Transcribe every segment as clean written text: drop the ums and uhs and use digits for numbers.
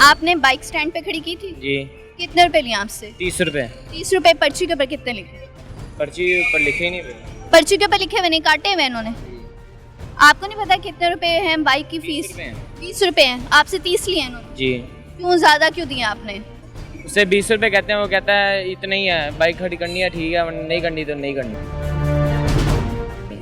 आपने bike stand पे खड़ी की थी जी। कितने रुपए लिए आपसे? 30 रुपए। 30 रुपए। पर्ची के ऊपर कितने लिखे? पर्ची पर लिखे ही नहीं पे। पर्ची के ऊपर लिखे हुए नहीं, काटे हुए इन्होंने। आपको नहीं पता कितने रुपए हैं बाइक की फीस? 20 रुपए हैं। आपसे 30 लिए इन्होंने जी। क्यों ज्यादा क्यों दिए आपने? उसे 20 रुपए कहते हैं, वो कहता है इतना ही है, बाइक खड़ी करनी है ठीक है, वरना नहीं करनी तो नहीं करनी।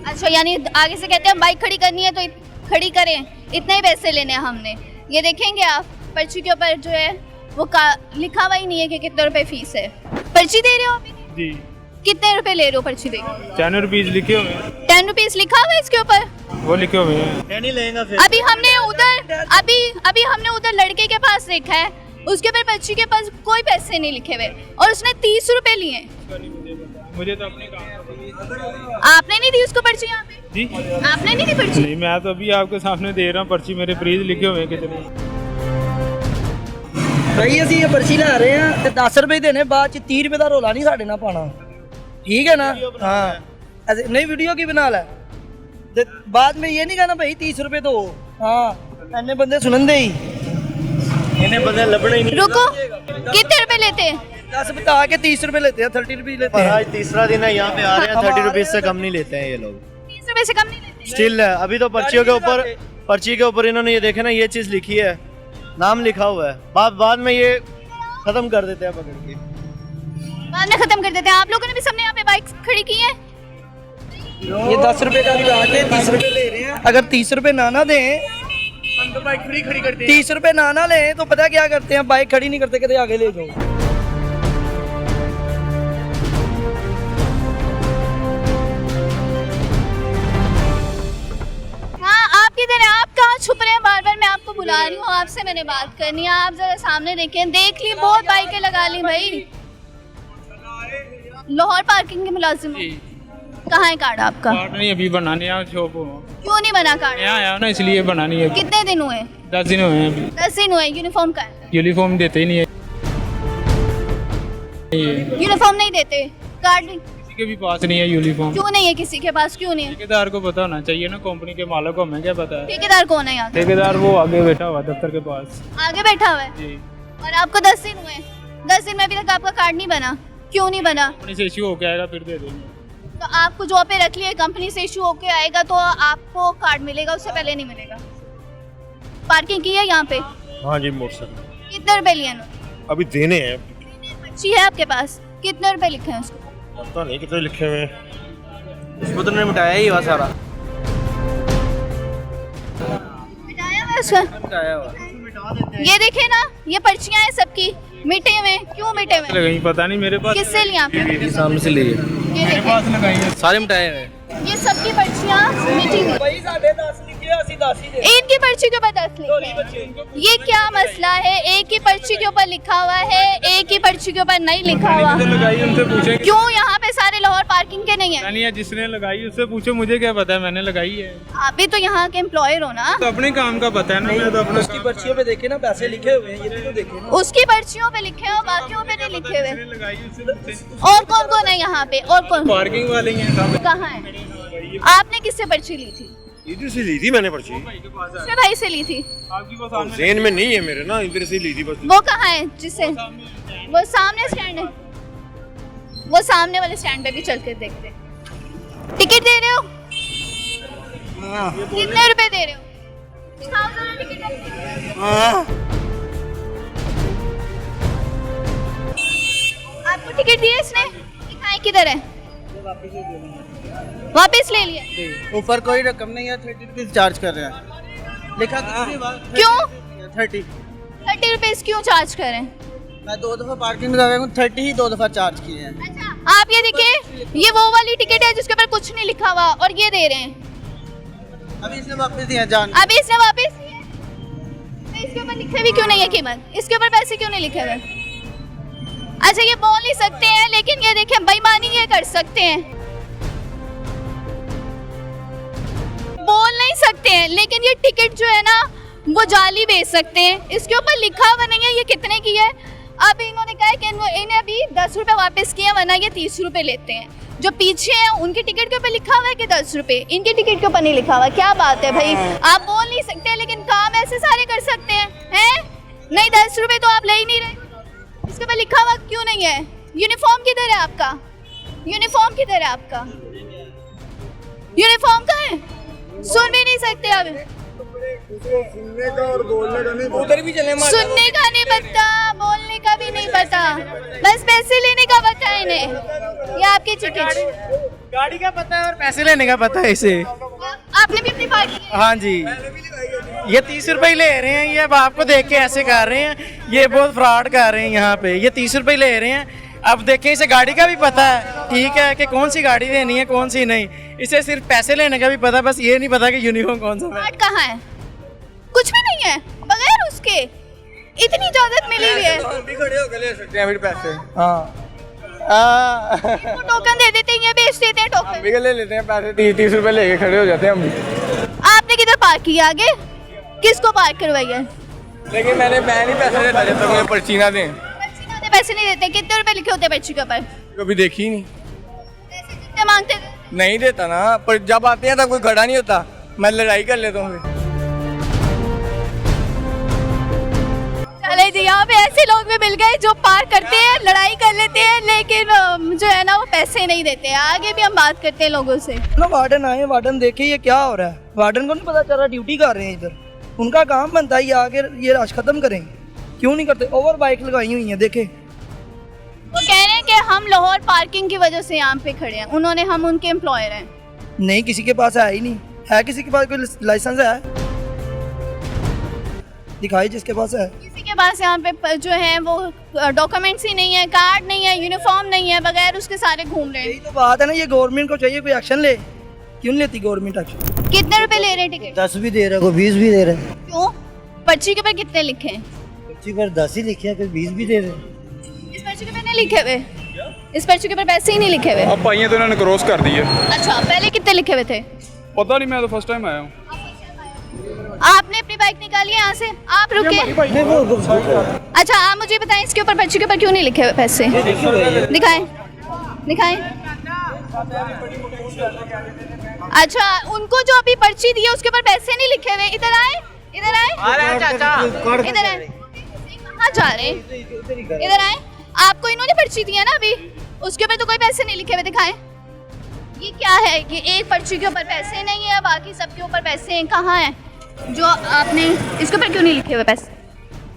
अच्छा, यानी आगे से कहते हैं बाइक खड़ी करनी है तो खड़ी करें, इतने ही पैसे लेने हैं हमने। ये देखेंगे आप पर्ची के ऊपर जो है वो लिखा हुआ ही नहीं है कि कितने रुपए फीस है। पर्ची दे रहे हो अभी? जी। कितने रुपए ले रहे हो पर्ची दे? 10 रुपीज लिखे हुए हैं। 10 रुपीज लिखा हुआ है इसके ऊपर? वो लिखे हुए हैं। नहीं लेगा फिर। अभी हमने उधर लड़के के पास देखा है, उसके ऊपर पर्ची के पास कोई पैसे नहीं लिखे हुए और उसने 30 रुपए लिए। मुझे तो अपने काम आपने नहीं दी उसको पर्ची? यहाँ पे जी आपने नहीं दी पर्ची? नहीं, मैं तो अभी आपके सामने दे रहा हूँ पर्ची, मेरे प्रीज लिखे हुए हैं कितने। भाई ਅਸੀਂ ਇਹ ਪਰਚੀ ਲਾ ਰਹੇ ਆ ਤੇ 10 ਰੁਪਏ ਦੇਣੇ, ਬਾਅਦ ਚ 30 ਰੁਪਏ ਦਾ ਰੋਲਾ ਨਹੀਂ ਸਾਡੇ ਨਾਲ ਪਾਣਾ, ठीक है ना? हाँ, ऐसे नहीं वीडियो की बना ला, बाद में ये नहीं कहना भाई 30 रुपए दो। हाँ, अन्य बंदे सुनन दे ही, इन्हें बंदे लबड़े ही नहीं। रुको, कितने रुपए लेते हैं? 10 बता के 30 रुपए लेते हैं, 30 रुपए लेते हैं। आज तीसरा दिन है यहाँ पे आ रहे हैं, 30 रुपीज से कम नहीं लेते हैं ये लोग। 30 रुपए से कम नहीं लेते? स्टिल है, अभी तो पर्चियों के ऊपर, पर्ची के ऊपर इन्होंने ये देखे ना, ये चीज लिखी है, नाम लिखा हुआ है, बाद में ये खत्म कर देते हैं पकड़ के, बाद में खत्म कर देते हैं। आप लोगों ने भी सबने यहाँ पे बाइक खड़ी की है? ये 10 रुपए का लगा के 30 रुपए ले रहे हैं। अगर 30 रुपए ना दें तो बाइक खड़ी करते हैं। 30 रुपए ना लें तो पता क्या करते हैं, बाइक खड़ी नहीं करते, कहते आगे ले जाओ। हाँ, आप किधर हैं? आप कहाँ छुप रहे हैं? बार बार मैं आपको बुला रही हूँ, आपसे मैंने बात करनी है, आप जरा सामने देखें। देख ली, बहुत बाइकें लगा ली भाई। लाहौर पार्किंग के मुलाजिम हो? कहाँ है कार्ड आपका? कार्ड नहीं, अभी बनाने आया शॉप हो। क्यों नहीं बना कार्ड? यहाँ आया ना इसलिए बनानी है। कितने दिन हुए? 10 दिन हुए हैं अभी। 10 दिन हुए। यूनिफॉर्म का है? यूनिफॉर्म देते ही नहीं है। यूनिफॉर्म नहीं देते, कार्ड नहीं? किसी के भी पास नहीं है यूनिफॉर्म। क्यों नहीं है किसी के पास? क्यों नहीं है? ठेकेदार को पता होना चाहिए ना, कंपनी के मालिक को हमें क्या पता है। ठेकेदार कौन है यहाँ? ठेकेदार वो आगे बैठा हुआ दफ्तर के पास। आगे बैठा हुआ है? जी। और आपको 10 दिन हुए, 10 दिन में अभी तक आपका कार्ड नहीं बना, क्यों नहीं बना? कंपनी से इश्यू होके आएगा फिर दे देंगे। तो आपको जॉब पे रख लिया, कंपनी से इशू होके आएगा तो आपको कार्ड मिलेगा, उससे पहले नहीं मिलेगा। पार्किंग की है यहाँ पे? हाँ जी, मोटरसाइकिल। कितने रुपए लिए इन्होंने? अभी देने हैं। पर्ची है आपके पास? कितने रुपए लिखे हैं उसको? पता नहीं कितने लिखे हुए हैं। इसको तो मिटाया ही हुआ सारा, मिटाया हुआ है उसका? ये देखे ना, ये पर्चियां हैं सबकी, मिटे हुए। क्यों मिटे हुए? लगाई पता नहीं मेरे पास। किससे लिए आपने? सामने से लिए ये मेरे देखें, पास लगाई है। सारे मिटाए हुए। ये सबकी पर्चियां मिटी हुई। भाई साढ़े 10 लिखे, ਅਸੀਂ 10 ही दे। इनकी पर्ची के ऊपर 10 लिखे हैं। ये क्या मसला है? एक ही पर्ची के ऊपर लिखा हुआ है, एक ही पर्ची के ऊपर नहीं लिखा हुआ। लगाई उनसे पूछे क्यों यहाँ पे सारे लाहौर पार्किंग के नहीं है? नहीं है, जिसने लगाई उससे पूछो, मुझे क्या पता है, मैंने लगाई है। आप भी तो यहाँ के एम्प्लॉयर हो ना? तो अपने काम का पता है ना, मैं तो अपना उसकी पर्चियों पे देखे ना, पैसे लिखे हुए हैं, ये तो देखे ना। उसकी पर्चियों पे लिखे हो, बाकियों पे नहीं लिखे हुए। जिसने लगाई उससे पूछे। और कौन कौन है यहाँ पे? और कौन पार्किंग वाले ही हैं सब। कहाँ है? आपने किससे पर्ची ली थी? इधर से ली थी मैंने पर्ची, दूसरे भाई से ली थी? आपकी वो सामने जेन में नहीं है मेरे ना, इधर से ली थी बस। वो कहाँ है जिससे? वो सामने स्टैंड है, वो सामने वाले स्टैंड पे भी चल के देखते। टिकट दे रहे हो? कितने रुपए दे रहे हो? दिखाओ जरा टिकट। आपको टिकट दिया इसने? दिखाएं किधर है? वापस ले लिया। ऊपर कोई रकम नहीं है, 30 रुपीज चार्ज कर रहे हैं, लिखा कुछ नहीं। क्यों 30 रुपीज क्यों चार्ज कर रहे हैं? मैं 2 दफा पार्किंग लगा हूँ, 30 ही 2 दफा चार्ज किए हैं। अच्छा, आप ये देखिए, ये वो वाली टिकट है जिसके ऊपर कुछ नहीं लिखा हुआ और ये दे रहे हैं। अभी इसने वापस दिया जान। अभी इसने वापस दिए? तो इसके ऊपर लिखे भी क्यों नहीं है कीमत? इसके ऊपर पैसे क्यों नहीं लिखे हुए? अच्छा, ये बोल नहीं सकते हैं, लेकिन ये देखिए बेईमानी ये कर सकते हैं, बोल नहीं सकते हैं, लेकिन ये टिकट जो है ना वो जाली बेच सकते हैं। इसके ऊपर लिखा हुआ नहीं है ये कितने की है। अब इन्होंने कहा कि इन्हें अभी 10 रुपए वापस किए, वरना ये 30 रुपए लेते हैं। जो पीछे हैं उनके टिकट के ऊपर लिखा हुआ है कि 10 रुपए, इनके टिकट के ऊपर नहीं लिखा हुआ। क्या बात है भाई, आप बोल नहीं सकते लेकिन काम ऐसे सारे कर सकते हैं? नहीं 10 रुपए तो आप ले ही नहीं रहे। इसके ऊपर लिखा हुआ क्यों नहीं है? यूनिफॉर्म किधर है आपका? यूनिफॉर्म किधर है आपका? यूनिफॉर्म कहाँ है? सुन भी नहीं सकते अब। उधर भी चले सुनने का नहीं पता, बोलने का भी नहीं पता, बस पैसे लेने का पता है इन्हें। ये आपकी टिकट, गाड़ी का पता है और पैसे लेने का पता है इसे। आपने भी अपनी पार्टी की? हाँ जी, ये 30 रुपए ले रहे हैं। ये अब आपको देख के ऐसे कर रहे हैं, ये बहुत फ्रॉड कर रहे हैं यहाँ पे। ये 30 रुपए ले रहे हैं। अब देखें, इसे गाड़ी का भी पता है, ठीक है, कि कौन सी गाड़ी लेनी है कौन सी नहीं। इसे सिर्फ पैसे लेने का भी पता, बस ये नहीं पता कि यूनिफॉर्म कौन सा है। कार्ड कहाँ है? कुछ भी नहीं है। बगैर उसके इतनी इजाजत मिली हुई है। खड़े होकर ले सकते हैं फिर पैसे। वो टोकन दे देते हैं, ये बेच देते हैं टोकन। भी ले लेते हैं पैसे, 30 रुपए लेके खड़े हो जाते हैं हम भी। आपने किधर पार्क किया? आगे किसको पार्क करवाई है? लेकिन मैं नहीं पैसे देता जब तक मुझे पर्ची ना दें। पर्ची ना दे, पैसे नहीं देते। कितने रुपए लिखे होते हैं पर्ची के ऊपर? कभी देखी ही नहीं। पैसे कितने मांगते थे? नहीं देता ना, पर जब आते हैं तब कोई खड़ा नहीं होता, मैं लड़ाई कर लेता हूँ फिर। चले जी, यहाँ पे ऐसे लोग भी मिल गए जो पार्क करते हैं, लड़ाई कर लेते हैं, लेकिन जो है ना वो पैसे नहीं देते। आगे भी हम बात करते हैं लोगों से। ना वार्डन आए, वार्डन देखे ये क्या हो रहा है। वार्डन को नहीं पता चल रहा, ड्यूटी कर रहे हैं इधर। उनका काम बनता है ये आगे ये राश खत्म करें, क्यों नहीं करते? ओवर बाइक लगाई हुई है, देखे। वो कह रहे हैं कि हम लाहौर पार्किंग की वजह से यहाँ पे खड़े हैं। उन्होंने, हम उनके एम्प्लॉयर हैं। नहीं, किसी के पास है ही नहीं। है किसी के पास कोई लाइसेंस है? दिखाई जिसके पास है। किसी के पास यहाँ पे जो है वो डॉक्यूमेंट्स ही नहीं है, कार्ड नहीं है, यूनिफॉर्म नहीं है, बगैर उसके सारे घूम रहे यही हैं। तो बात है ना, ये गवर्नमेंट को चाहिए कोई एक्शन ले। क्यों नहीं लेती गवर्नमेंट एक्शन? कितने रुपए ले रहे हैं टिकट? 10 भी दे रहा है, कोई 20 भी दे रहा है। क्यों? पर्ची के ऊपर कितने लिखे हैं? पर्ची पर 10 ही लिखे हैं, कोई 20 भी दे रहे हैं। इस पर्ची के ऊपर नहीं लिखे हुए? इस पर्ची के ऊपर पैसे ही नहीं लिखे हुए? अब पाइए तो इन्होंने क्रॉस कर दिए। अच्छा, पहले कितने लिखे हुए थे? पता नहीं, मैं तो फर्स्ट टाइम आया हूँ। आपने अपनी बाइक निकाली है यहाँ से? आप रुके। अच्छा, आप मुझे बताएं, इसके ऊपर पर्ची के ऊपर क्यों नहीं लिखे हुए पैसे? दिखाएं, दिखाएं। अच्छा, उनको जो अभी पर्ची दी है उसके ऊपर पैसे नहीं लिखे हुए। इधर आए, इधर आए, इधर आए। कहाँ जा रहे हैं? इधर आए। आपको इन्होंने पर्ची दी है ना अभी, उसके ऊपर तो कोई पैसे नहीं लिखे हुए। दिखाएं, ये क्या है? कि एक पर्ची के ऊपर पैसे नहीं है, बाकी सबके ऊपर पैसे हैं। कहाँ है जो आपने? इसके ऊपर क्यों नहीं लिखे हुए पैसे?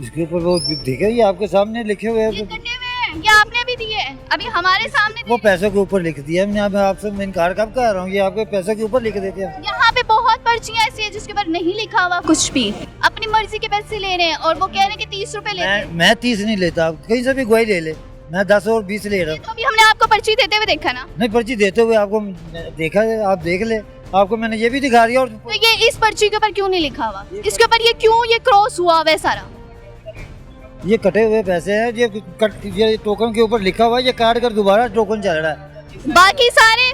इसके ऊपर वो देखा, ये आपके सामने लिखे हुए ये हैं। कटे हुए हैं, ये आपने अभी दिए हैं, अभी हमारे सामने वो दिए। पैसों के ऊपर लिख दिया है। मैं आपसे इनकार कब कर रहा हूँ, ये आपके पैसों के ऊपर लिख देते हैं। यहाँ पे बहुत पर्चियाँ ऐसी है जिसके ऊपर नहीं लिखा हुआ कुछ भी। अपनी मर्जी के पैसे ले रहे हैं और वो कह रहे हैं कि 30 रुपए लेते हैं। मैं 30 नहीं लेता, आप कहीं से भी कोई ले ले। मैं 10 और 20 ले रहा हूँ। तो अभी हमने आपको पर्ची देते हुए देखा ना। नहीं, पर्ची देते हुए आपको देखा है, आप देख ले। आपको मैंने ये भी दिखा दिया। और तो ये इस पर्ची के ऊपर क्यों नहीं लिखा हुआ? इसके ऊपर ये क्यों ये क्रॉस हुआ हुआ है सारा? ये कटे हुए पैसे हैं। ये टोकन के ऊपर लिखा हुआ है, ये काट कर दोबारा टोकन चल रहा है। बाकी सारे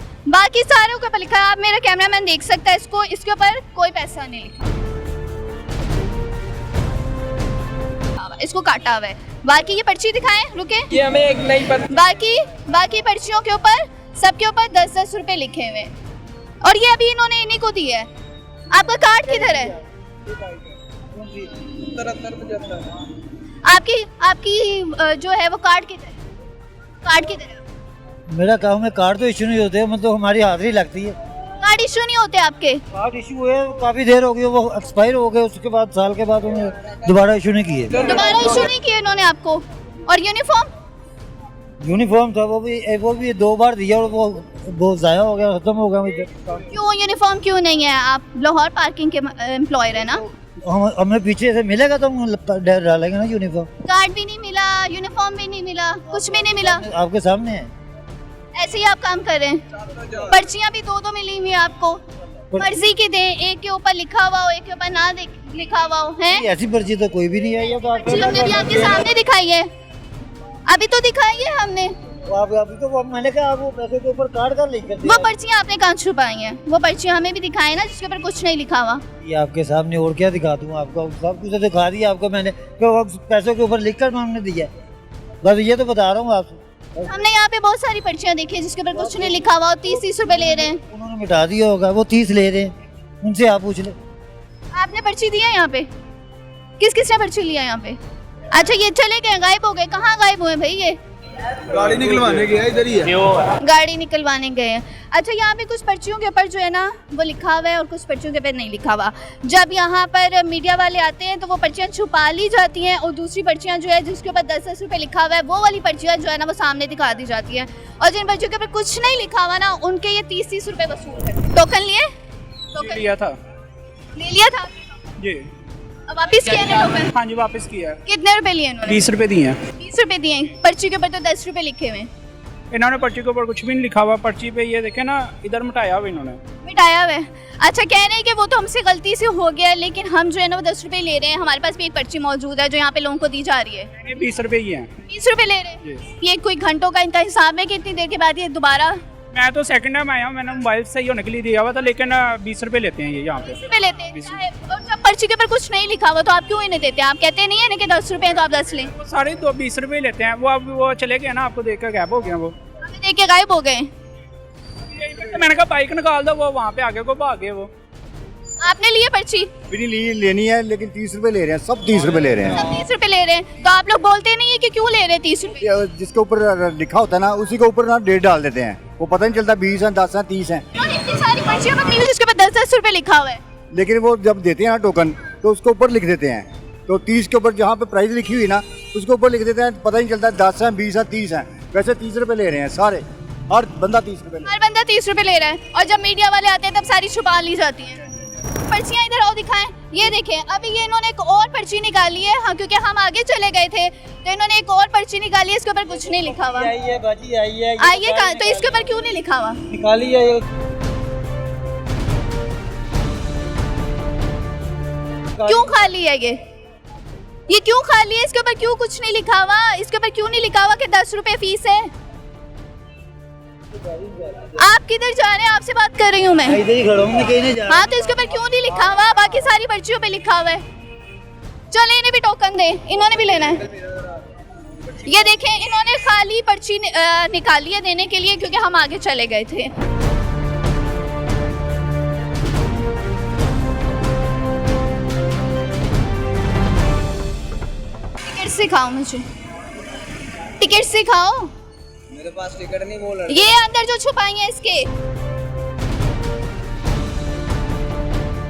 के ऊपर लिखा है। आप मेरा कैमरामैन देख सकता है इसको, इसके ऊपर कोई पैसा नहीं लिखा, इसको काटा हुआ है। बाकी ये पर्ची दिखाएं, रुके। ये हमें एक नहीं पता। बाकी पर्चियों के ऊपर सबके ऊपर 10-10 रुपए लिखे हुए हैं और ये अभी इन्होंने इन्हीं को दिए है। आपका कार्ड किधर है? आपकी जो है वो कार्ड किधर है? कार्ड किधर है? मेरा काम है, कार्ड तो इशू नहीं होते, मतलब हमारी हाजिरी लगती है। कार्ड इशू नहीं होते आपके? कार्ड इशू हुए काफी देर हो गई, वो एक्सपायर हो गए। उसके बाद साल के बाद उन्हें दोबारा इशू नहीं किए। दोबारा इशू नहीं किए इन्होंने आपको? और यूनिफॉर्म था, वो भी 2 बार दिया और वो बहुत ज़ाया हो गया, खत्म हो गया। क्यों यूनिफॉर्म क्यों नहीं है? आप लाहौर पार्किंग के एम्प्लॉयर है ना? हमें पीछे से मिलेगा तो हम डालेंगे ना यूनिफॉर्म। कार्ड भी नहीं मिला, यूनिफॉर्म भी नहीं मिला, कुछ भी नहीं मिला। आपके सामने है। ऐसे ही आप काम कर रहे हैं। पर्चियां भी 2-2 मिली हुई है आपको। मर्जी की दें, एक के ऊपर लिखा हुआ हो, एक के ऊपर ना लिखा हुआ हो। है ऐसी पर्ची तो कोई भी नहीं आई है। तो पर्ची हमने भी आपके सामने दिखाई है, अभी तो दिखाई है हमने। मैंने कहा आप वो पैसे के ऊपर कार्ड कर लिख कर वो पर्चियां आपने कहाँ छुपाई हैं? वो पर्चियां हमें भी दिखाई ना जिसके ऊपर कुछ नहीं लिखा हुआ। ये आपके सामने और क्या दिखा दूँ आपको? सब कुछ तो दिखा दिया आपको मैंने, पैसों के ऊपर लिख कर हमने दिया। बस ये तो बता रहा हूँ आपसे। हमने यहाँ पे बहुत सारी पर्चियां देखी है जिसके ऊपर कुछ नहीं लिखा हुआ और 30-30 रुपए ले रहे हैं। उन्होंने मिटा दिया होगा, वो 30 ले रहे हैं, उनसे आप पूछ ले। आपने पर्ची दी है यहाँ पे? किस किस ने पर्ची लिया यहाँ पे? अच्छा ये चले गए, गायब हो गए, कहाँ गायब हुए भाई ये? गाड़ी निकलवाने गया इधर ही है। गाड़ी निकलवाने गए हैं। अच्छा यहाँ पे कुछ पर्चियों के ऊपर जो है ना वो लिखा हुआ है और कुछ पर्चियों के ऊपर नहीं लिखा हुआ। जब यहाँ पर मीडिया वाले आते हैं तो वो पर्चियाँ छुपा ली जाती हैं और दूसरी पर्चियाँ जो है जिसके ऊपर 10-10 रुपये लिखा हुआ है वो वाली पर्चियाँ जो है ना वो सामने दिखा दी जाती हैं, और जिन पर्चियों के ऊपर कुछ नहीं लिखा हुआ ना उनके ये 30-30 रुपये वसूल करते। टोकन लिए? टोकन लिया था ले लिया था? जी। अब वापिस किया ना टोकन? हाँ जी वापस किया। कितने रुपए लिए इन्होंने? 20 रुपए दिए हैं। 20 रुपए दिए। पर्ची के ऊपर तो 10 रुपए लिखे हुए हैं। इन्होंने पर्ची के ऊपर कुछ भी नहीं लिखा हुआ, पर्ची पे ये देखे ना इधर मिटाया हुआ इन्होंने। मिटाया हुआ है। अच्छा कह रहे हैं कि वो तो हमसे गलती से हो गया, लेकिन हम जो है ना वो 10 रुपए ले रहे हैं। हमारे पास भी एक पर्ची मौजूद है जो यहाँ पे लोगों को दी जा रही है। ये 20 रुपए ही हैं। 20 रुपए ले रहे हैं। ये कोई घंटों का इनका हिसाब है कि इतनी देर के बाद ये दोबारा? मैं तो सेकंड टाइम आया हूँ, मैंने मोबाइल सही होने के लिए दिया हुआ था, लेकिन 20 रुपए लेते हैं ये यहाँ पे। 20 रुपए लेते हैं। और जब पर्ची के ऊपर कुछ नहीं लिखा हुआ तो आप क्यों इन्हें देते हैं? आप कहते नहीं है ना कि 10 रुपए हैं तो आप 10 लें। वो साढ़े 20 रुपए लेते हैं। वो अब वो चले गए ना, आपको देख कर गैप हो गया। वो हमें देख के गायब हो गए। तो मैंने कहा बाइक निकाल दो, वो वहाँ पे आगे को भाग गए। वो आपने लिए पर्ची? भी नहीं लेनी है, लेकिन 30 रुपए ले रहे हैं, सब 30 रुपए ले रहे हैं। सब 30 रुपए ले रहे हैं तो आप लोग बोलते नहीं है कि क्यों ले रहे हैं 30 रुपए? जिसके ऊपर लिखा होता है ना उसी के ऊपर ना डेट डाल देते हैं, वो पता नहीं चलता 20 है, 10 है, 30 है। इतनी सारी पर्चियां बनी हुई जिसके ऊपर 10-10 रुपए लिखा हुआ है। लेकिन वो जब देते हैं ना टोकन तो उसके ऊपर लिख देते हैं, तो 30 के ऊपर जहाँ पे प्राइस लिखी हुई ना उसके ऊपर लिख देते हैं, पता नहीं चलता 10 है, 20 है, 30 है। वैसे 30 रुपए ले रहे हैं सारे, हर बंदा 30 रुपए। हर बंदा 30 रुपए ले रहा है और जब मीडिया वाले आते हैं तब सारी छुपा ली जाती हैं। पर्चियाँ इधर आओ दिखाएं। ये देखें अभी ये इन्होंने एक और पर्ची निकाली है। हाँ क्योंकि हम आगे चले गए थे तो इन्होंने एक और पर्ची निकाली है, इसके ऊपर कुछ नहीं लिखा हुआ। आइए बाजी आइए। आइए कहाँ? तो इसके ऊपर क्यों नहीं लिखा हुआ? निकाली है क्यों खाली है ये क्यों खाली है? इसके ऊपर क्यों कुछ नहीं लिखा हुआ? इसके ऊपर क्यों नहीं लिखा हुआ कि 10 रुपए फीस है? आप किधर जा रहे हैं? आपसे बात कर रही हूँ मैं। इधर ही खड़ा हूँ, मैं कहीं नहीं जा रहा। हाँ तो इसके ऊपर क्यों नहीं लिखा हुआ? बाकी सारी पर्चियों पे लिखा हुआ है। चले इन्हें भी टोकन दे, इन्होंने भी लेना है। ये देखें इन्होंने खाली पर्ची निकाली है देने के लिए क्योंकि हम आगे चले गए थे। टिकट सिखाओ मुझे, टिकट सिखाओ। मेरे पास टिकट नहीं बोल रहे। ये अंदर जो छुपाई है इसके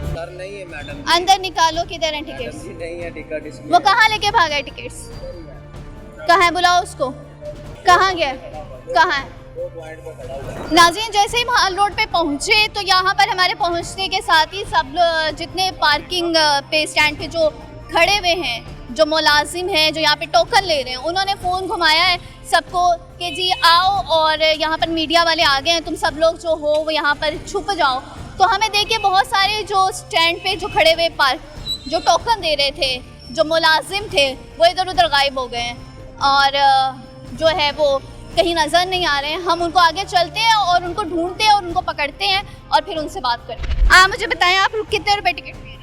सर नहीं है मैडम। अंदर निकालो, किधर है टिकट्स? नहीं है टिकट इसमें। वो कहाँ लेके भागा है टिकट्स? कहाँ है? बुलाओ उसको। कहाँ गया? कहाँ है? नाज़रीन जैसे ही माल रोड पे पहुँचे तो यहाँ पर हमारे पहुँचने के साथ ही सब जितने पार्किंग पे स्टैंड पे जो खड़े हुए हैं, जो मुलाजिम हैं, जो यहाँ पे टोकन ले रहे हैं, उन्होंने फ़ोन घुमाया है सबको कि जी आओ और यहाँ पर मीडिया वाले आ गए हैं, तुम सब लोग जो हो वो यहाँ पर छुप जाओ। तो हमें देख के बहुत सारे जो स्टैंड पे जो खड़े हुए जो टोकन दे रहे थे, जो मुलाजिम थे, वो इधर उधर गायब हो गए हैं और जो है वो कहीं नज़र नहीं आ रहे हैं। हम उनको आगे चलते हैं और उनको ढूंढते हैं और उनको पकड़ते हैं और फिर उनसे बात करते हैं। आप मुझे बताएं आप कितने रुपए टिकट ले रहे हैं?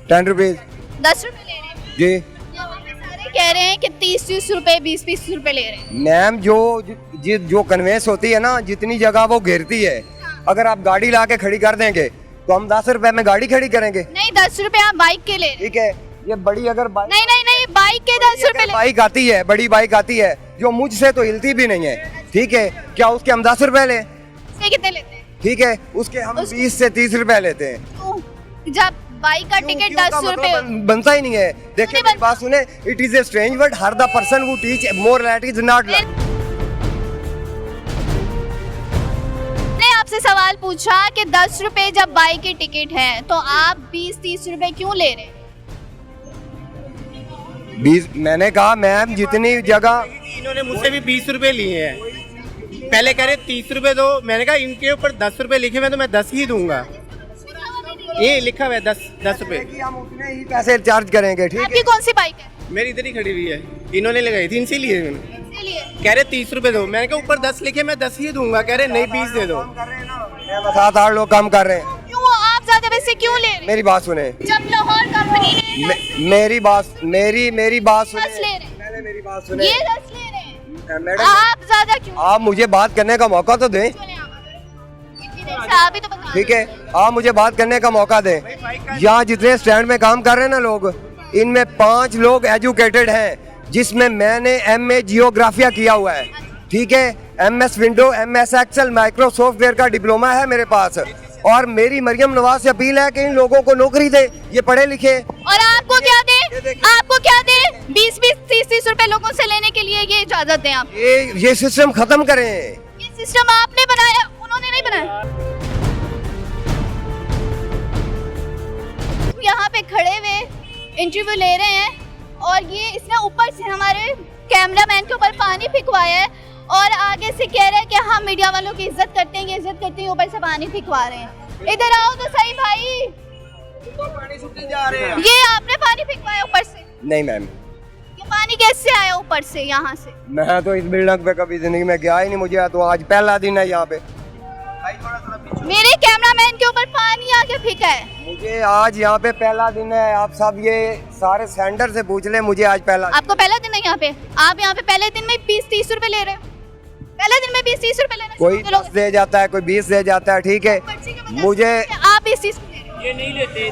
10 रुपए। 10 रुपए ले रहे हैं जी यहाँ पे सारे कह रहे हैं कि 30-30 रुपए 20-20 रुपए ले रहे हैं। मैम जो कन्वेंस होती है ना, जितनी जगह वो घेरती है, अगर आप गाड़ी ला के खड़ी कर देंगे तो हम 10 रुपए में गाड़ी खड़ी करेंगे। नहीं 10 रुपए आप बाइक के ले रहे हैं। ठीक है, ये बड़ी अगर बाइक नहीं बाइक के 10 रुपए ले। बाइक आती है, बड़ी बाइक आती है जो मुझसे तो हिलती भी नहीं है, ठीक है, क्या उसके हम 10 रुपए ले? उसके कितने लेते हैं? ठीक है, उसके हम 20 से 30 रुपए लेते हैं। क्यों? जब बाइक का टिकट 10 रुपए बनता ही नहीं है। देखिए मेरी बात सुने, it is a strange word, her the person who teach morality is not. मैंने आपसे सवाल पूछा कि 10 रुपए जब बाइक की टिकट है तो आप 20-30 रुपए क्यों ले रहे हैं? 20 मैंने कहा मैम जितनी जगह इन्होंने मुझसे भी 20 रुपए लिए हैं। पहले कह रहे 30 रुपए दो, मैंने कहा इनके ऊपर 10 रुपए लिखे हुए तो मैं 10 ही दूंगा। ये लिखा हुआ है 10 रुपए। हम उतने ही पैसे चार्ज करेंगे। ठीक आपकी है, कौन सी बाइक है? मेरी इधर ही खड़ी हुई है, इन्होंने लगाई थी, इनसे लिए मैंने। इसीलिए कह रहे 30 रुपए दो, मैंने कहा ऊपर 10 लिखे मैं 10 ही दूंगा। कह रहे नहीं 20 दे दो। 7-8 लोग काम कर रहे हैं। क्यों आप ज्यादा पैसे क्यों ले रहे हैं? मेरी बात सुने, जब लाहौर कंपनी ने मेरी बात सुने, 10 ले रहे हैं, पहले मेरी बात सुने। ये 10 ले रहे हैं, मैडम आप ज्यादा क्यों? आप मुझे बात करने का मौका तो दें। चले आप। इतनी देर से आप ही तो बता ठीक है, आप मुझे बात करने का मौका दें। यहाँ जितने स्टैंड में काम कर रहे हैं ना लोग, इनमें 5 लोग एजुकेटेड हैं, जिसमें मैंने MA जियोग्राफिया किया हुआ है, ठीक है, MS window, MS Excel, Microsoft software का डिप्लोमा है मेरे पास। और मेरी मरियम नवाज से अपील है कि इन लोगों को नौकरी दे, ये पढ़े लिखे। और आपको क्या दे, आपको क्या दे, 20-20, 30-30 रुपए लोगों से लेने के लिए ये इजाजत दें आप? ये सिस्टम खत्म करें। ये सिस्टम आपने बनाया, उन्होंने नहीं बनाया। यहाँ पे खड़े हुए इंटरव्यू ले रहे हैं और ये इसने ऊपर से हमारे कैमरामैन के ऊपर पानी फेंकवाया है और आगे से कह रहे हैं कि हम मीडिया वालों की इज्जत करते हैं, ये इज्जत करते हैं, ऊपर से पानी फेंकवा रहे हैं। इधर आओ तो सही भाई, पानी सुनने जा रहे हैं। ये आपने पानी फेंकवाया ऊपर से? नहीं मैम, ये पानी कैसे आया ऊपर से यहाँ से? मैं तो इस बिल्डिंग पे कभी जिंदगी में गया ही नहीं, मुझे तो आज पहला दिन है यहाँ पे। मेरे कैमरामैन के ऊपर पानी आके फेंका है। मुझे आज यहाँ पे पहला दिन है, आप सब ये सारे सेंटर से पूछ ले, मुझे आज पहला। आपको पहला दिन है यहाँ पे? आप यहाँ पे पहले दिन में 20-30 रुपए ले रहे हैं? पहले दिन में 20-30 रुपए लेना? कोई 10 दे जाता है, कोई 20 दे जाता है, ठीक है। मुझे आप 20-30 ये नहीं लेते।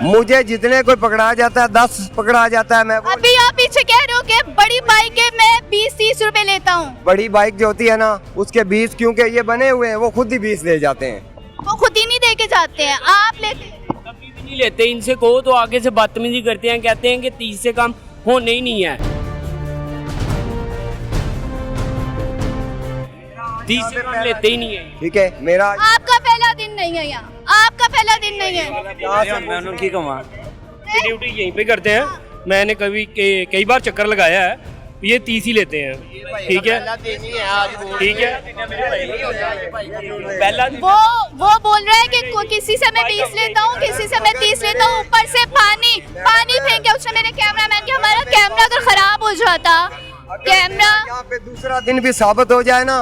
मुझे जितने कोई पकड़ा जाता है 10 पकड़ा जाता है। मैं अभी आप पीछे कह रहे हो कि बड़ी बाइक है मैं 20-30 रुपए लेता हूँ। बड़ी बाइक जो होती है ना उसके 20, क्योंकि ये बने हुए हैं वो खुद ही 20 दे जाते हैं। वो खुद ही नहीं दे के जाते हैं, आप लेते हैं। कभी भी नहीं लेते, इनसे कहो तो आगे से बदतमीजी करते हैं, कहते हैं कि 30 से कम होने ही नहीं है। 30 से कम लेते ही नहीं है, ठीक है। मेरा आपका पहला दिन नहीं है यहाँ, आपका पहला दिन नहीं है। मैं उनकी कमा ड्यूटी यहीं पे करते हैं। मैंने कई बार चक्कर लगाया है, ये 30 ही लेते हैं, ठीक है, ठीक है। पहला वो बोल रहा है कि किसी से मैं 20 लेता हूँ, किसी से मैं 30 लेता हूँ, ऊपर से पानी फेंके उसने मेरे कैमरामैन के। हमारा कैमरा अगर खराब हो जाता, कैमरा यहाँ पे दूसरा दिन भी साबित हो जाए ना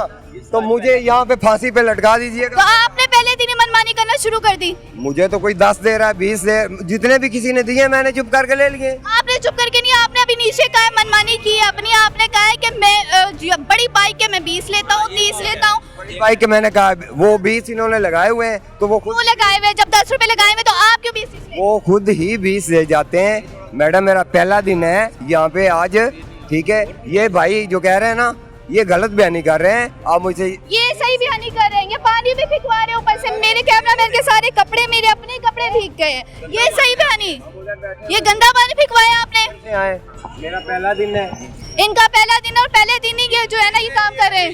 तो मुझे यहाँ पे फांसी पे लटका तो दीजिएगा। आपने पहले दिन ही मनमानी करना शुरू कर दी। मुझे तो कोई 10 दे रहा है, 20 दे, जितने भी किसी ने दिए मैंने चुप करके ले लिए। आपने चुप करके नहीं, आपने अभी नीचे कहा है मनमानी की अपनी। आपने कहा है कि मैं बड़ी बाइक है मैं 20 लेता हूँ, 30 लेता हूँ। बड़ी बाइक के मैंने कहा वो 20 इन्होंने लगाए हुए हैं तो वो खुद क्यों लगाए हुए? जब 10 रुपए लगाए हुए तो आप क्यों 20 ले? वो खुद ही 20 दे जाते हैं। मैडम मेरा पहला दिन है यहाँ पे आज, ठीक है। ये भाई जो कह रहे हैं ना ये गलत बयानी कर रहे हैं, आप मुझे ये सही बयानी कर रहे हैं। ये पानी भी फेंकवा रहे हैं ऊपर से, मेरे कैमरामैन के सारे कपड़े, मेरे अपने कपड़े भीग गए हैं। ये सही बयानी, ये गंदा पानी फेंकवाया आपने। आए, मेरा पहला दिन है। इनका पहला दिन और पहले दिन ही ये जो है ना ये काम कर रहे हैं।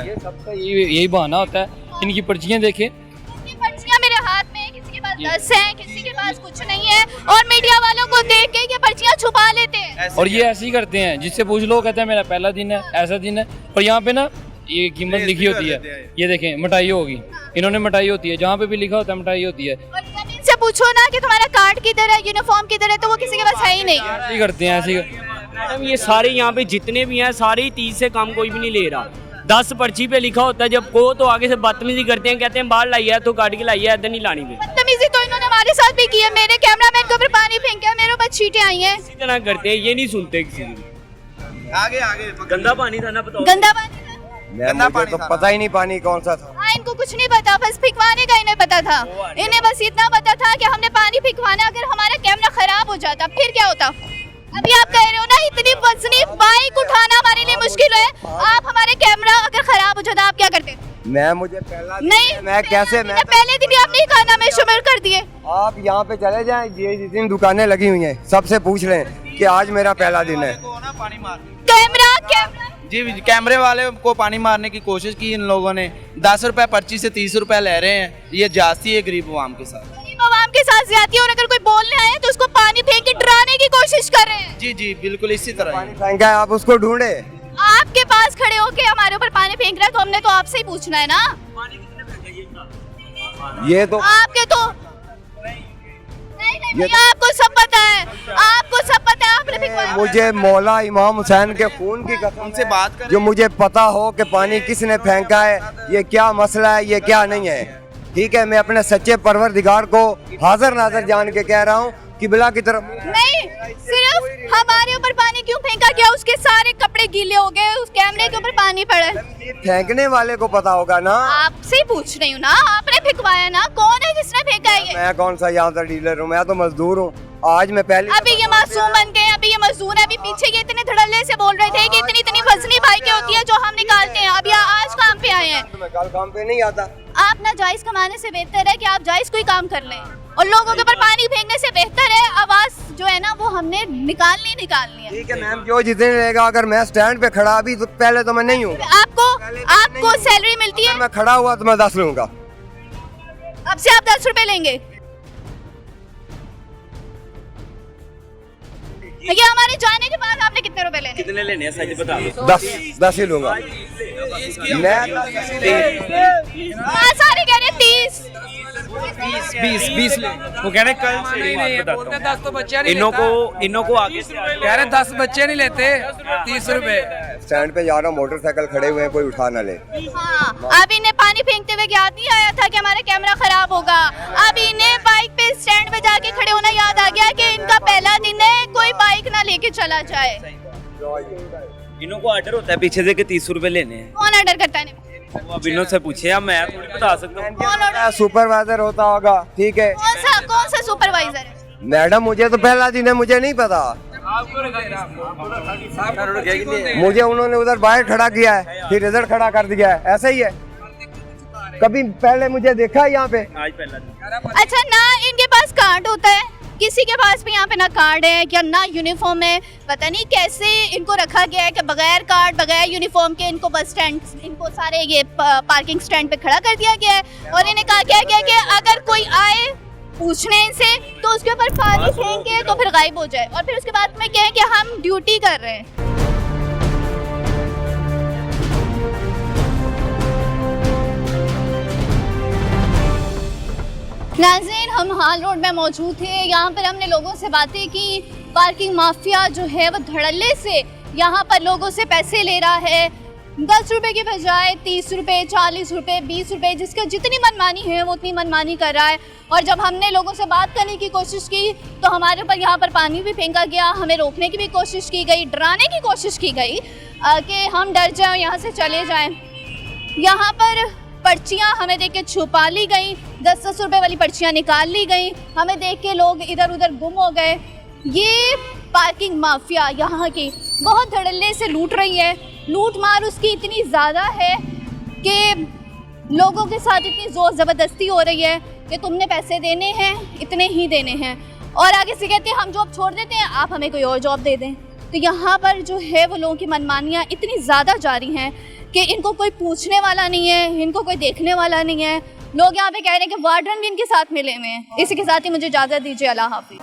ये सबका यही बहाना होता है। इनकी पर्चियां देखें, इनकी पर्चियां मेरे हाथ में है, किसी के पास 10 हैं, किसी के पास कुछ नहीं है, और मीडिया वालों को देख के ये पर्चियां छुपा लेते हैं। और ये ऐसे ही करते हैं, जिससे पूछ लो कहते हैं मेरा पहला दिन है, ऐसा दिन है। और यहाँ पे ना ये कीमत लिखी होती है, ये देखें मिठाई होगी, इन्होंने मिठाई होती है, जहाँ पे भी लिखा होता है मिठाई होती है। और जब इनसे पूछो ना कि तुम्हारा कार्ड किधर है, यूनिफॉर्म किधर है, तो वो किसी के पास है ही नहीं। ऐसे ही करते हैं, ऐसे ही। मैडम ये सारे यहाँ पे जितने भी हैं सारे ही 30 से कम कोई भी नहीं ले रहा। 10 पर्ची पे लिखा होता है, जब को तो आगे से बदतमीजी करते हैं, कहते हैं बाहर लाई है तो काट के लाई है, इधर नहीं लानी भी। बदतमीजी तो इन्होंने हमारे साथ भी की है, मेरे कैमरामैन के ऊपर पानी फेंका, मेरे ऊपर छींटे आई हैं। इसी तरह करते हैं, ये नहीं सुनते किसी की। आगे गंदा पानी था ना, बताओ। गंदा पानी था। मुझे तो पता ही नहीं पानी कौन सा था। हाँ, इनको कुछ नहीं पता, बस फेंकवाने का इन्हें पता था। इन्हें बस इतना पता था कि हमने पानी फेंकवाना, अगर हमारा कैमरा खराब हो जाता फिर क्या होता। अभी आप कह रहे हो ना इतनी वजनी बाइक उठाना हमारे लिए मुश्किल है, आप हमारे कैमरा अगर खराब हो जाता आप क्या करते? मुझे पहला नहीं, मैं कैसे मैं पहले दिन ही आपने ये खाना में शामिल कर दिए। आप यहाँ पे चले जाएं, ये जितनी दुकानें लगी हुई हैं सबसे पूछ लें कि आज मेरा पहला दिन है। कैमरा जी कैमरे वाले को पानी मारने की कोशिश की इन लोगों ने। 10 रुपए पर्ची से 30 रुपए ले रहे हैं, ये जाती है गरीब आवाम के साथ। गरीब आवाम के साथ ज्यादती है, और अगर कोई बोलने आए तो उसको पानी फेंक के डराने की कोशिश कर रहे हैं। जी जी बिल्कुल इसी तरह पानी फेंका है, आप उसको ढूंढे। आपके पास खड़े होके हमारे ऊपर पानी फेंक रहा है तो हमने तो आपसे ही पूछना है ना। ये तो आपके तो नहीं, आपको सब पता है, आपको सब पता है, आपने फेंकवाया। मुझे मौला इमाम हुसैन के खून की कसम से बात कर, जो मुझे पता हो कि पानी किसने फेंका है, ये क्या मसला है, ये क्या नहीं है, ठीक है। मैं अपने सच्चे परवरदिगार को हाजिर नाजर जान के कह रहा हूँ किबला की तरफ नहीं, सिर्फ हमारे ऊपर पानी क्यों फेंका गया? उसके सारे कपड़े गीले हो गए, उस कैमरे के ऊपर पानी पड़ा है। फेंकने वाले को पता होगा ना। आपसे ही पूछ रही हूँ ना, आपने फेंकवाया ना, कौन है जिसने फेंका है ये? मैं कौन सा यहाँ का डीलर हूँ, मैं तो मजदूर हूँ। आज मैं पहले अभी ये मासूम बन गए, अभी ये मजदूर है। अभी पीछे ये इतने धड़ल्ले से बोल रहे थे कि इतनी इतनी वजनी बाइकें होती है जो हम निकालते हैं। अभी आज काम पे आए हैं। मैं कल काम पे नहीं आता। आप ना जायज कमाने से बेहतर है कि आप जायज कोई काम कर लें, और लोगों के ऊपर पानी फेंकने से बेहतर है आवाज जो है ना वो हमने निकालनी है। ठीक है मैम, जो जितने रहेगा। अगर मैं स्टैंड पे खड़ा, अभी तो पहले तो मैं नहीं हूँ। आपको सैलरी मिलती है? मैं खड़ा हुआ तो मैं 10 लूंगा। अब से आप 10 रुपए लेंगे? ये हमारे जाने के बाद आपने कितने रुपए लेने? कितने लेने हैं सच बता दो। 10 ही लूंगा मैं। सारे कह रहे 30 20 वो कह रहे कल से 10 तो बच्चे इन्हों को आगे कह रहे 10 बच्चे नहीं लेते 30 रुपए। स्टैंड पे जा रहा हूँ, मोटरसाइकिल खड़े हुए हैं, कोई उठा ना ले। हाँ, अब इन्हें पानी फेंकते हुए याद नहीं आया था कि हमारा कैमरा खराब होगा। अब इन्हें बाइक पे स्टैंड पे जाके खड़े होना याद आ गया कि इनका पहला दिन है, कोई बाइक ना लेके चला जाए। इन्हों को ऑर्डर होता है पीछे से कि 30 रुपए लेने हैं। कौन ऑर्डर करता है? वो अब इन्हों से पूछे, अब मैं थोड़ी बता सकता हूँ। सुपरवाइजर होता होगा, ठीक है। कौन सा सुपरवाइजर है? मैडम मुझे तो पहला दिन है, मुझे नहीं पता। मुझे उन्होंने उधर बाहर खड़ा किया है, फिर इधर खड़ा कर दिया है, ऐसा ही है। कभी पहले मुझे देखा है यहाँ पे? आज पहला दिन। अच्छा, ना इनके पास कार्ड होता है? किसी के पास भी यहाँ पे ना कार्ड है क्या ना यूनिफॉर्म है। पता नहीं कैसे इनको रखा गया है कि बगैर कार्ड बगैर यूनिफॉर्म के इनको बस स्टैंड, इनको सारे ये पार्किंग स्टैंड पे खड़ा कर दिया गया है। और इन्हें कहा गया है कि अगर कोई आए पूछने इनसे तो उसके ऊपर पानी फेंके तो फिर गायब हो जाए, और फिर उसके बाद में कहें कि हम ड्यूटी कर रहे हैं। नाज़रीन, हम हाल रोड में मौजूद थे। यहाँ पर हमने लोगों से बातें की। पार्किंग माफिया जो है वो धड़ल्ले से यहाँ पर लोगों से पैसे ले रहा है। 10 रुपए की बजाय 30 रुपए, 40 रुपए, 20 रुपए, जिसका जितनी मनमानी है वो उतनी मनमानी कर रहा है। और जब हमने लोगों से बात करने की कोशिश की तो हमारे ऊपर यहाँ पर पानी भी फेंका गया, हमें रोकने की भी कोशिश की गई, डराने की कोशिश की गई कि हम डर जाएं, यहाँ से चले जाएं। यहाँ पर पर्चियाँ हमें देख के छुपा ली गई, 10-10 रुपए वाली पर्चियाँ निकाल ली गई, हमें देख के लोग इधर उधर गुम हो गए। ये पार्किंग माफिया यहाँ की बहुत धड़ल्ले से लूट रही है। लूट मार उसकी इतनी ज़्यादा है कि लोगों के साथ इतनी ज़ोर ज़बरदस्ती हो रही है कि तुमने पैसे देने हैं, इतने ही देने हैं, और आगे से कहते हैं हम जॉब छोड़ देते हैं, आप हमें कोई और जॉब दे दें। तो यहाँ पर जो है वो लोगों की मनमानियाँ इतनी ज़्यादा जारी हैं कि इनको कोई पूछने वाला नहीं है, इनको कोई देखने वाला नहीं है। लोग यहाँ पे कह रहे हैं कि वार्डन भी इनके साथ मिले हुए हैं। इसी के साथ ही मुझे इजाज़त दीजिए। अल्लाह हाफिज़।